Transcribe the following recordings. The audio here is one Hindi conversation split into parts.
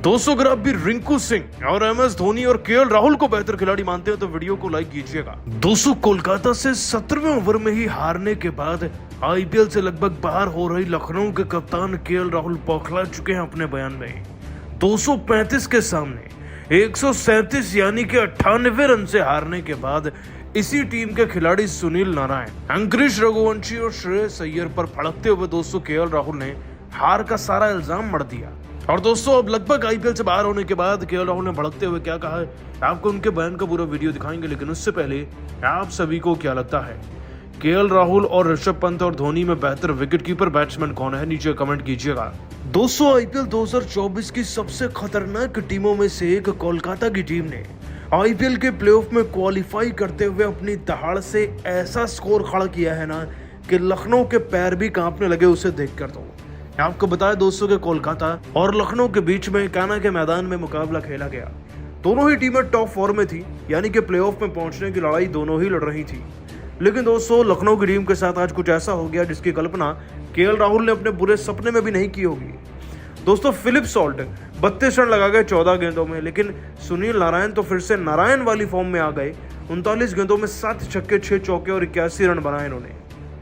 दोस्तों अगर आप भी रिंकू सिंह और MS धोनी और KL राहुल को बेहतर खिलाड़ी मानते हैं तो वीडियो को लाइक कीजिएगा। दोस्तों कोलकाता से 17वें ओवर में ही हारने के बाद IPL से लगभग बाहर हो रही लखनऊ के कप्तान KL राहुल बौखला चुके हैं अपने बयान में। 235 के सामने 137 यानी कि 98 रन से हारने के बाद इसी टीम के खिलाड़ी सुनील नारायण, अंकुरिश रघुवंशी और श्रेयस अय्यर पर भड़कते हुए दोस्तों KL राहुल ने हार का सारा इल्जाम मढ़ दिया। और दोस्तों अब लगभग IPL से बाहर होने के बाद KL राहुल ने भड़कते हुए क्या कहा है, आपको उनके बयान का पूरा वीडियो दिखाएंगे, लेकिन उससे पहले आप सभी को क्या लगता है KL राहुल और ऋषभ पंत और धोनी में बेहतर विकेटकीपर बैट्समैन कौन है, नीचे कमेंट कीजिएगा। दोस्तों IPL 2024 की सबसे खतरनाक टीमों में से एक कोलकाता की टीम ने IPL के प्लेऑफ में क्वालिफाई करते हुए अपनी दहाड़ से ऐसा स्कोर खड़ा किया है ना कि लखनऊ के पैर भी कांपने लगे उसे देखकर। तो आपको बताया दोस्तों कि कोलकाता और लखनऊ के बीच में काना के मैदान में मुकाबला खेला गया। दोनों ही टीमें टॉप 4 में थी, यानी कि प्लेऑफ में पहुंचने की लड़ाई दोनों ही लड़ रही थी। लेकिन दोस्तों लखनऊ की टीम के साथ आज कुछ ऐसा हो गया जिसकी कल्पना KL राहुल ने अपने बुरे सपने में भी नहीं की होगी। दोस्तों फिलिप सॉल्ट 32 रन लगा गए 14 गेंदों में, लेकिन सुनील नारायण तो फिर से नारायण वाली फॉर्म में आ गए। 39 गेंदों में 7 छक्के 6 चौके और 81 रन बनाए इन्होंने।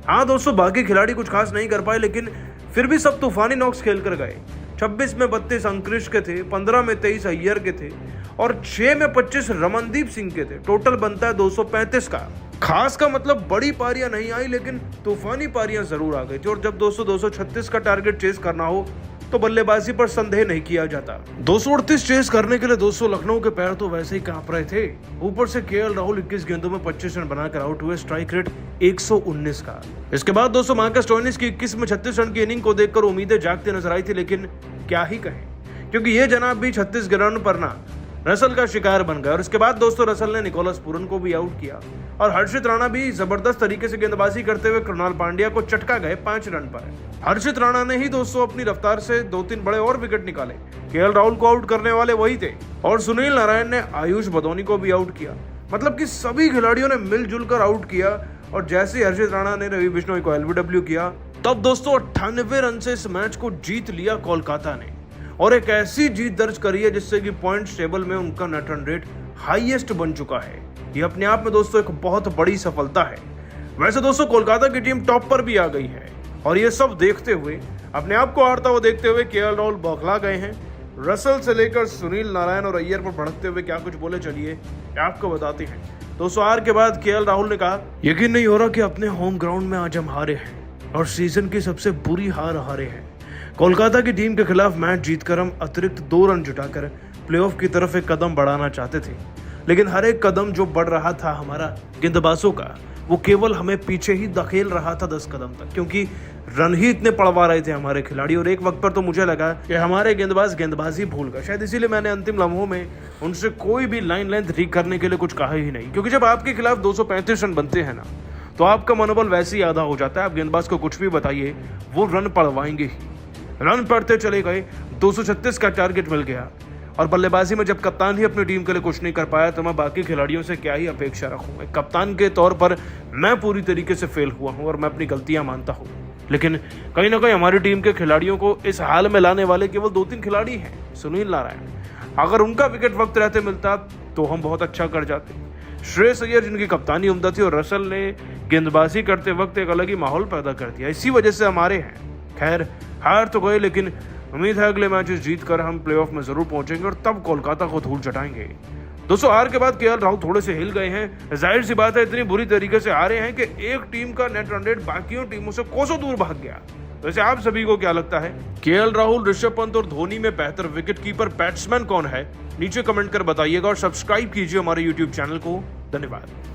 हाँ दोस्तों बाकी खिलाड़ी कुछ खास नहीं कर पाए, लेकिन फिर भी सब तूफानी नॉक्स खेल कर गए। 26 में 32 अंकुरिश के थे, 15 में 23 अय्यर के थे और 6 में 25 रमनदीप सिंह के थे। टोटल बनता है 235 का। खास का मतलब बड़ी पारियां नहीं आई, लेकिन तूफानी पारियां जरूर आ गई थी। और जब 236 का टारगेट चेस करना हो तो बल्लेबाजी पर संदेह नहीं किया जाता। 238 चेस करने के लिए दोस्तों लखनऊ के पैर तो वैसे ही कांप रहे थे। ऊपर से KL राहुल 21 गेंदों में 25 रन बनाकर आउट हुए, स्ट्राइक रेट 119 का। इसके बाद दोस्तों मार्कस स्टोइनिस की 21 में 36 रन की इनिंग को देखकर उम्मीदें जागती नजर आई थी, लेकिन क्या ही कहें, क्योंकि ये जनाब भी 36 रन पर ना रसल का शिकार बन गया। और इसके बाद दोस्तों रसल ने निकोलस पूरन को भी आउट किया और हर्षित राणा भी जबरदस्त तरीके से गेंदबाजी करते हुए कृणाल पांड्या को चटका गए 5 रन पर। हर्षित राणा ने ही दोस्तों अपनी रफ्तार से 2-3 बड़े और विकेट निकाले। KL राहुल को आउट करने वाले वही थे और सुनील नारायण ने आयुष बदौनी को भी आउट किया। मतलब कि सभी खिलाड़ियों ने मिलजुल कर आउट किया। और जैसे हर्षित राणा ने रवि बिश्नोई को LBW किया, तब दोस्तों 98 रन से इस मैच को जीत लिया कोलकाता ने और एक ऐसी जीत दर्ज करी है जिससे कि पॉइंट्स टेबल में उनका नेट रन रेट हाईएस्ट बन चुका है। ये अपने आप में दोस्तों एक बहुत बड़ी सफलता है। वैसे दोस्तों कोलकाता की टीम टॉप पर भी आ गई है और ये सब देखते हुए, अपने आप को हारता हुआ देखते हुए KL राहुल बौखला गए हैं। रसल से लेकर सुनील नारायण और अय्यर पर भड़कते हुए क्या कुछ बोले, चलिए आपको बताते हैं। दोस्तों हार के बाद KL राहुल ने कहा, यकीन नहीं हो रहा कि अपने होम ग्राउंड में आज हम हारे हैं और सीजन की सबसे बुरी हार हारे हैं। कोलकाता की टीम के खिलाफ मैच जीतकर हम अतिरिक्त 2 रन जुटाकर प्लेऑफ की तरफ एक कदम बढ़ाना चाहते थे, लेकिन हर एक कदम जो बढ़ रहा था हमारा गेंदबाजों का, वो केवल हमें पीछे ही धकेल रहा था 10 कदम तक, क्योंकि रन ही इतने पड़वा रहे थे हमारे खिलाड़ी। और एक वक्त पर तो मुझे लगा कि हमारे गेंदबाज गेंदबाजी भूल गए, शायद इसीलिए मैंने अंतिम लम्हों में उनसे कोई भी लाइन लेंथ ठीक करने के लिए कुछ कहा ही नहीं। क्योंकि जब आपके खिलाफ 235 रन बनते हैं ना, तो आपका मनोबल वैसे ही आधा हो जाता है। आप गेंदबाज को कुछ भी बताइए, वो रन पड़वाएंगे ही। रन पड़ते चले गए, 236 का टारगेट मिल गया। और बल्लेबाजी में जब कप्तान ही अपनी टीम के लिए कुछ नहीं कर पाया, तो मैं बाकी खिलाड़ियों से क्या ही अपेक्षा रखूँ। एक कप्तान के तौर पर मैं पूरी तरीके से फेल हुआ हूँ और मैं अपनी गलतियां मानता हूँ, लेकिन कहीं ना कहीं हमारी टीम के खिलाड़ियों को इस हाल में लाने वाले केवल 2-3 खिलाड़ी हैं। सुनील नारायण, अगर उनका विकेट वक्त रहते मिलता तो हम बहुत अच्छा कर जाते। श्रेयस अय्यर जिनकी कप्तानी उम्दा थी और रसल ने गेंदबाजी करते वक्त एक अलग ही माहौल पैदा कर दिया, इसी वजह से हमारे हैं। खैर हार तो गए, लेकिन उम्मीद है अगले मैचेस जीतकर हम प्लेऑफ में जरूर पहुंचेंगे और तब कोलकाता को धूल चटाएंगे। दोस्तों हार के बाद KL राहुल थोड़े से हिल गए हैं। जाहिर सी बात है इतनी बुरी तरीके से हारे हैं कि एक टीम का नेट रन रेट बाकियों टीमों से कोसों दूर भाग गया। वैसे आप सभी को क्या लगता है, KL राहुल, ऋषभ पंत और धोनी में बेहतर विकेटकीपर बैट्समैन कौन है, नीचे कमेंट कर बताइएगा और सब्सक्राइब कीजिए हमारे YouTube चैनल को। धन्यवाद।